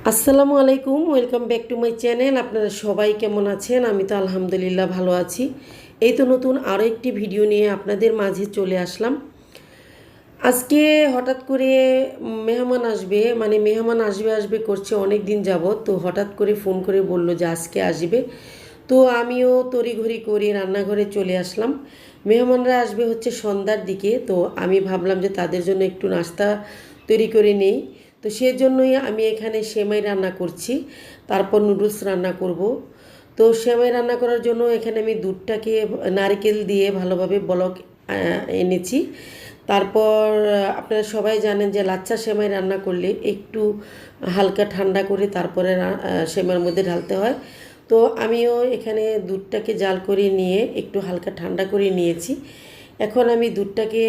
আসসালামু আলাইকুম, welcome back to my channel. আপনারা সবাই কেমন আছেন? আমি তো আলহামদুলিল্লাহ ভালো আছি। এই তো নতুন আরও একটি ভিডিও নিয়ে আপনাদের মাঝে চলে আসলাম। আজকে হঠাৎ করে মেহমান আসবে, মেহমান আসবে আসবে করছে অনেক দিন যাবৎ। তো হঠাৎ করে ফোন করে বলল যে আজকে আসবে। তো আমিও তড়িঘড়ি করে রান্নাঘরে চলে আসলাম। মেহমানরা আসবে হচ্ছে সন্ধ্যার দিকে। তো আমি ভাবলাম যে তাদের জন্য একটু নাস্তা তৈরি করে নেই। তো সেজন্যই আমি এখানে সেমাই রান্না করছি, তারপর নুডলস রান্না করব। তো সেমাই রান্না করার জন্য এখানে আমি দুধটাকে নারকেল দিয়ে ভালোভাবে বলক এনেছি। তারপর আপনারা সবাই জানেন যে লাচ্ছা সেমাই রান্না করলে একটু হালকা ঠান্ডা করে তারপরে সেমাইয়ের মধ্যে ঢালতে হয়। তো আমিও এখানে দুধটাকে জাল করে নিয়ে একটু হালকা ঠান্ডা করে নিয়েছি। এখন আমি দুধটাকে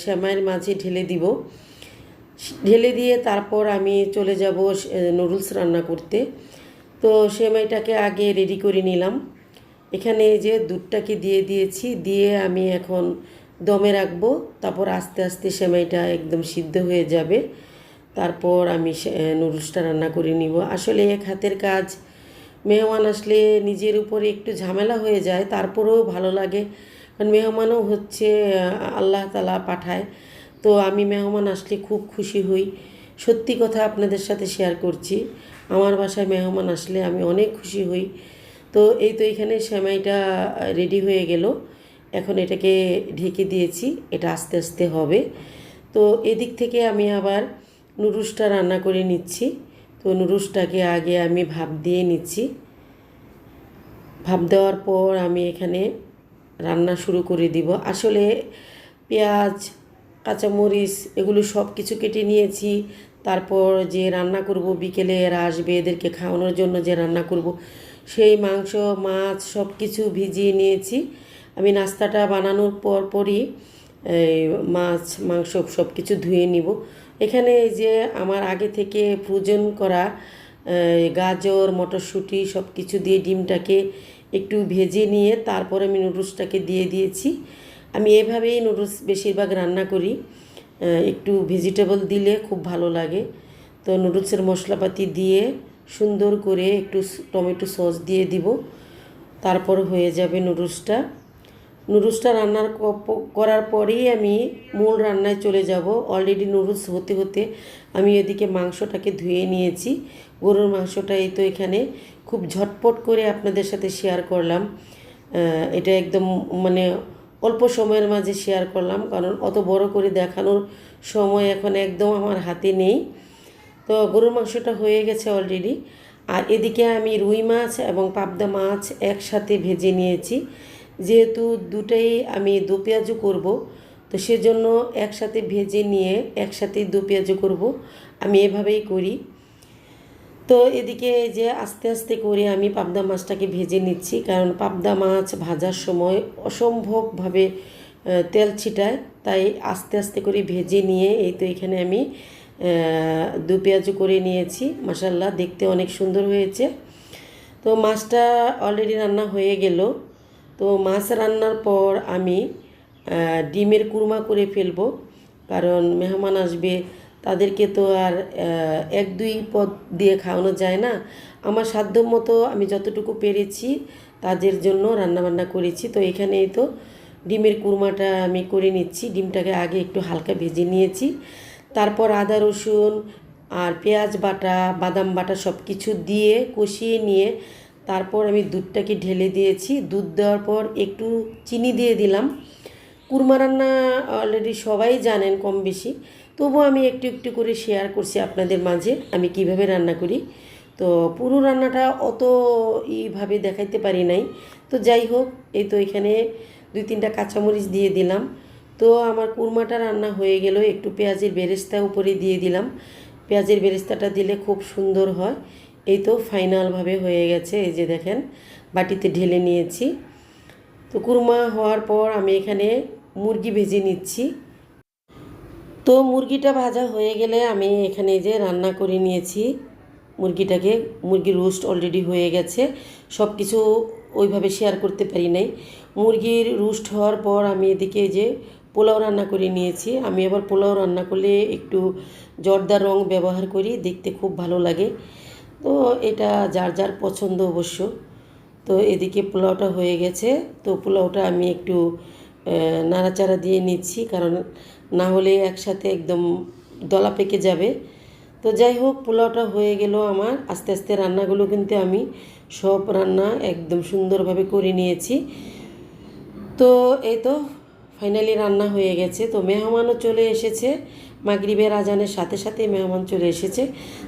সেমাইয়ের মাঝে ঢেলে দিব। ঢেলে দিয়ে তারপর আমি চলে যাব নুডলস রান্না করতে। তো সেমাইটাকে আগে রেডি করে নিলাম। এখানে যে দুধটাকে দিয়ে দিয়েছি, দিয়ে আমি এখন দমে রাখবো। তারপর আস্তে আস্তে সেমাইটা একদম সিদ্ধ হয়ে যাবে। তারপর আমি নুডলসটা রান্না করে নিব। আসলে এক হাতের কাজ, মেহমান আসলে নিজের উপরে একটু ঝামেলা হয়ে যায়, তারপরেও ভালো লাগে। কারণ মেহমানও হচ্ছে আল্লাহ তাআলা পাঠায়। তো আমি মেহমান আসলে খুব খুশি হই। সত্যি কথা আপনাদের সাথে শেয়ার করছি, আমার বাসায় মেহমান আসলে আমি অনেক খুশি হই। তো এই তো এখানে সেমাইটা রেডি হয়ে গেল। এখন এটাকে ঢেকে দিয়েছি, এটা আস্তে আস্তে হবে। তো এদিক থেকে আমি আবার নুডলসটা রান্না করে নিচ্ছি। তো নুডলসটাকে আগে আমি ভাপ দিয়ে নিচ্ছি। ভাপ দেওয়ার পর আমি এখানে রান্না শুরু করে দিব। আসলে পেঁয়াজ, কাঁচামরিচ এগুলো সব কিছু কেটে নিয়েছি। তারপর যে রান্না করব, বিকেলে এরা আসবে, এদেরকে খাওয়ানোর জন্য যে রান্না করব, সেই মাংস মাছ সব কিছু ভিজিয়ে নিয়েছি। আমি নাস্তাটা বানানোর পরই মাছ মাংস সব কিছু ধুয়ে নিব। এখানে এই যে আমার আগে থেকে ফ্রোজেন করা গাজর মটরশুঁটি সব কিছু দিয়ে ডিমটাকে একটু ভেজে নিয়ে তারপরে আমি নুডলসটাকে দিয়ে দিয়েছি। আমি এভাবেই নুডলস বেশিরভাগ রান্না করি, একটু ভেজিটেবল দিলে খুব ভালো লাগে। তো নুডলসের মশলাপাতি দিয়ে সুন্দর করে একটু টমেটো সস দিয়ে দিব, তারপর হয়ে যাবে নুডলসটা। নুডলসটা করার পরেই আমি মূল রান্নায় চলে যাব। অলরেডি নুডলস হতে হতে আমি এদিকে মাংসটাকে ধুয়ে নিয়েছি। গরুর মাংসটা এই তো এখানে খুব ঝটপট করে আপনাদের সাথে শেয়ার করলাম। এটা একদম অল্প সময়ের মাঝে শেয়ার করলাম, কারণ অত বড় করে দেখানোর সময় এখন একদম আমার হাতে নেই। তো গরুর মাংসটা হয়ে গেছে অলরেডি। আর এদিকে আমি রুই মাছ এবং পাবদা মাছ একসাথে ভেজে নিয়েছি। যেহেতু দুটাই আমি দু পেঁয়াজু করব, তো সেজন্য একসাথে ভেজে নিয়ে একসাথেই দু পেঁয়াজু করব। আমি এভাবেই করি। তো এদিকে যে আস্তে আস্তে করে আমি পাবদা মাছটাকে ভেজে নিচ্ছি, কারণ পাবদা মাছ ভাজার সময় অসম্ভবভাবে তেল ছিটায়। তাই আস্তে আস্তে করে ভেজে নিয়ে এই তো এখানে আমি দু পেঁয়াজু করে নিয়েছি। মাশাআল্লাহ, দেখতে অনেক সুন্দর হয়েছে। তো মাছটা অলরেডি রান্না হয়ে গেল। তো মাছ রান্নার পর আমি ডিমের কুরমা করে ফেলবো, কারণ মেহমান আসবে, তাদেরকে তো আর এক দুই পদ দিয়ে খাওয়ানো যায় না। আমার সাধ্য মতো আমি যতটুকু পেরেছি তাদের জন্য রান্নাবান্না করেছি। তো এখানেই তো ডিমের কুরমাটা আমি করে নিচ্ছি। ডিমটাকে আগে একটু হালকা ভেজে নিয়েছি, তারপর আদা রসুন আর পেঁয়াজ বাটা বাদাম বাটা সব কিছু দিয়ে কষিয়ে নিয়ে তারপর আমি দুধটাকে ঢেলে দিয়েছি। দুধ দেওয়ার পর একটু চিনি দিয়ে দিলাম। কুরমা রান্না অলরেডি সবাই জানেন কম বেশি, তবুও আমি একটু একটু করে শেয়ার করছি আপনাদের মাঝে আমি কিভাবে রান্না করি। তো পুরো রান্নাটা অত এইভাবে দেখাইতে পারি নাই। তো যাই হোক, এই তো এখানে দুই তিনটা কাঁচামরিচ দিয়ে দিলাম। তো আমার কুরমাটা রান্না হয়ে গেল। একটু পেঁয়াজের বেরেস্তা উপরে দিয়ে দিলাম। পেঁয়াজের বেরেস্তাটা দিলে খুব সুন্দর হয়। এই তো ফাইনালভাবে হয়ে গেছে, এই যে দেখেন বাটিতে ঢেলে নিয়েছি। তো কুরমা হওয়ার পর আমি এখানে মুরগি ভেজে নিচ্ছি। তো মুরগিটা ভাজা হয়ে গেলে আমি এখানে যে রান্না করে নিয়েছি মুরগিটাকে। মুরগির রোস্ট অলরেডি হয়ে গেছে, সব কিছু ওইভাবে শেয়ার করতে পারি নাই। মুরগির রোস্ট হওয়ার পর আমি এদিকে যে পোলাও রান্না করে নিয়েছি। আমি আবার পোলাও রান্না করলে একটু জর্দার রং ব্যবহার করি, দেখতে খুব ভালো লাগে। তো এটা যার যার পছন্দ অবশ্য। তো এদিকে পোলাওটা হয়ে গেছে। তো পোলাওটা আমি একটু নাড়াচাড়া দিয়ে নিচ্ছি, কারণ না হলে একসাথে একদম দলা পেকে যাবে। তো যাই হোক, পোলাওটা হয়ে গেল আমার। আস্তে আস্তে রান্নাগুলো কিন্তু আমি সব রান্না একদম সুন্দরভাবে করে নিয়েছি। তো এই তো ফাইনালি রান্না হয়ে গেছে। তো মেহমানও চলে এসেছে, মাগরিবের আজানের সাথে সাথে মেহমান চলে এসেছে।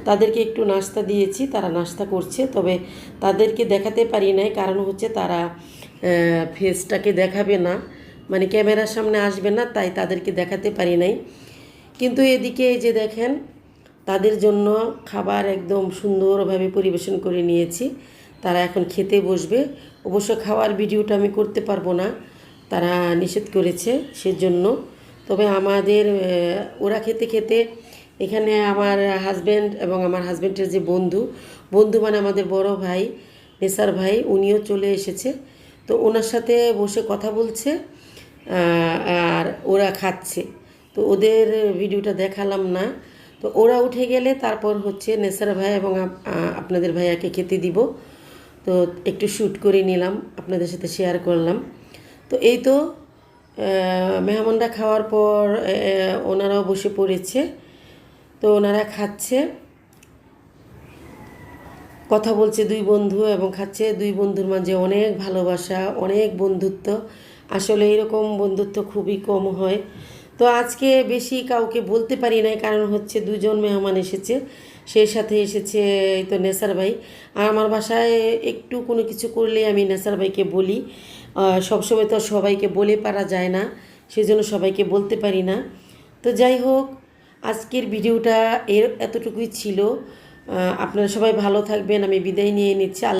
তাদেরকে একটু নাস্তা দিয়েছি, তারা নাস্তা করছে। তবে তাদেরকে দেখাতে পারি নাই, কারণ হচ্ছে তারা ফেসটাকে দেখাবে না, মানে ক্যামেরার সামনে আসবে না, তাই তাদেরকে দেখাতে পারি নাই। কিন্তু এদিকে এই যে দেখেন, তাদের জন্য খাবার একদম সুন্দরভাবে পরিবেশন করে নিয়েছি। তারা এখন খেতে বসবে। অবশ্য খাওয়ার ভিডিওটা আমি করতে পারবো না, তারা নিষেধ করেছে সেজন্য। তবে আমাদের ওরা খেতে খেতে এখানে আমার হাজব্যান্ড এবং আমার হাজব্যান্ডের যে বন্ধু মানে আমাদের বড় ভাই নেসার ভাই, উনিও চলে এসেছে। তো ওনার সাথে বসে কথা বলছে আর ওরা খাচ্ছে। তো ওদের ভিডিওটা দেখালাম না। তো ওরা উঠে গেলে তারপর হচ্ছে নেসার ভাই এবং আপনাদের ভাইয়াকে খেতে দিব। তো একটু শ্যুট করে নিলাম, আপনাদের সাথে শেয়ার করলাম। তো এই তো মেহমানরা খাওয়ার পর ওনারাও বসে পড়েছে। তো ওনারা খাচ্ছে, কথা বলছে দুই বন্ধু এবং খাচ্ছে। দুই বন্ধুর মাঝে অনেক ভালোবাসা, অনেক বন্ধুত্ব। আসলে এরকম বন্ধুত্ব খুবই কম হয়। তো আজকে বেশি কাউকে বলতে পারি নাই, কারণ হচ্ছে দুজন মেহমান এসেছে, সেই সাথে এসেছে এই তো নেসার ভাই। আর আমার বাসায় একটু কোনো কিছু করলে আমি নেসার ভাইকে বলি। সবসময় তো সবাইকে বলে পারা যায় না, সেজন্য সবাইকে বলতে পারি না। তো যাই হোক, আজকের ভিডিওটা এতটুকুই ছিল। আপনারা সবাই ভালো থাকবেন, আমি বিদায় নিয়ে নিচ্ছি।